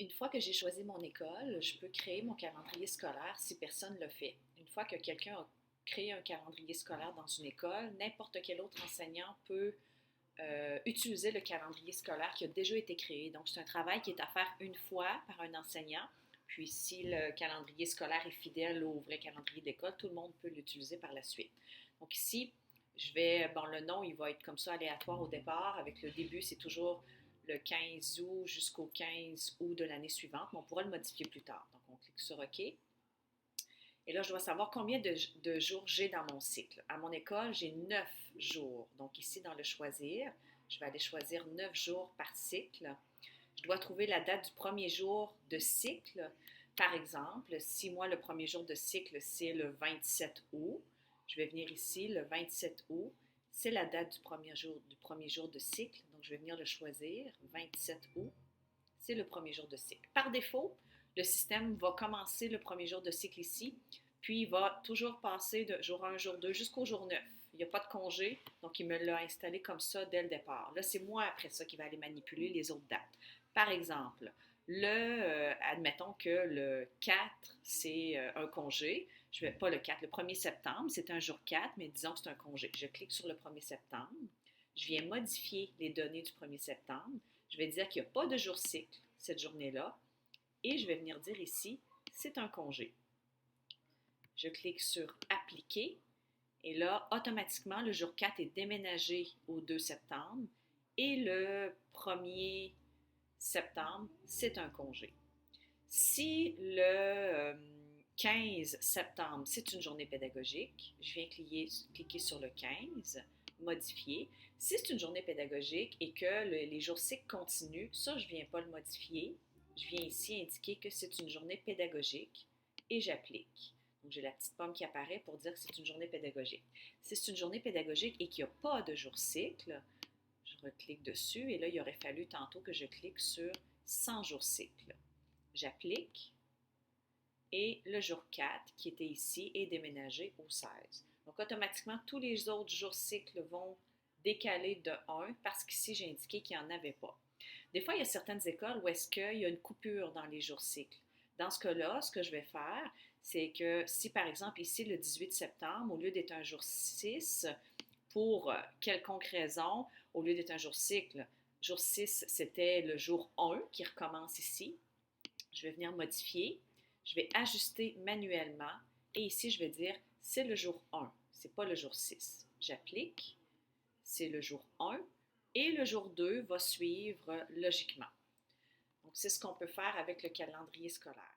Une fois que j'ai choisi mon école, je peux créer mon calendrier scolaire si personne ne le fait. Une fois que quelqu'un a créé un calendrier scolaire dans une école, n'importe quel autre enseignant peut utiliser le calendrier scolaire qui a déjà été créé. Donc, c'est un travail qui est à faire une fois par un enseignant. Puis, si le calendrier scolaire est fidèle au vrai calendrier d'école, tout le monde peut l'utiliser par la suite. Donc, ici, bon, le nom, il va être comme ça aléatoire au départ. Avec le début, c'est toujours le 15 août jusqu'au 15 août de l'année suivante, mais on pourra le modifier plus tard. Donc, on clique sur OK. Et là, je dois savoir combien de jours j'ai dans mon cycle. À mon école, j'ai 9 jours. Donc ici, dans le choisir, je vais aller choisir 9 jours par cycle. Je dois trouver la date du premier jour de cycle. Par exemple, si moi, le premier jour de cycle, c'est le 27 août, je vais venir ici, le 27 août, c'est la date du premier jour de cycle. Donc, je vais venir le choisir, 27 août, c'est le premier jour de cycle. Par défaut, le système va commencer le premier jour de cycle ici, puis il va toujours passer de jour 1, jour 2 jusqu'au jour 9. Il n'y a pas de congé, donc il me l'a installé comme ça dès le départ. Là, c'est moi après ça qui va aller manipuler les autres dates. Par exemple, admettons que le 4, c'est un congé. Je vais pas le 4, le 1er septembre, c'est un jour 4, mais disons que c'est un congé. Je clique sur le 1er septembre. Je viens modifier les données du 1er septembre. Je vais dire qu'il n'y a pas de jour cycle cette journée-là et je vais venir dire ici, c'est un congé. Je clique sur Appliquer et là, automatiquement, le jour 4 est déménagé au 2 septembre et le 1er septembre, c'est un congé. Si le 15 septembre, c'est une journée pédagogique, je viens cliquer sur le 15, modifier. Si c'est une journée pédagogique et que les jours cycles continuent, ça, je ne viens pas le modifier. Je viens ici indiquer que c'est une journée pédagogique et j'applique. Donc, j'ai la petite pomme qui apparaît pour dire que c'est une journée pédagogique. Si c'est une journée pédagogique et qu'il n'y a pas de jour cycle, je reclique dessus et là, il aurait fallu tantôt que je clique sur 100 jours cycle. J'applique et le jour 4 qui était ici est déménagé au 16. Donc automatiquement, tous les autres jours cycles vont décaler de 1 parce qu'ici j'ai indiqué qu'il n'y en avait pas. Des fois, il y a certaines écoles où est-ce qu'il y a une coupure dans les jours cycles. Dans ce cas-là, ce que je vais faire, c'est que si par exemple ici le 18 septembre, au lieu d'être un jour 6, pour quelconque raison, au lieu d'être un jour 6, c'était le jour 1 qui recommence ici, je vais venir modifier, je vais ajuster manuellement et ici je vais dire c'est le jour 1, c'est pas le jour 6. J'applique, c'est le jour 1 et le jour 2 va suivre logiquement. Donc c'est ce qu'on peut faire avec le calendrier scolaire.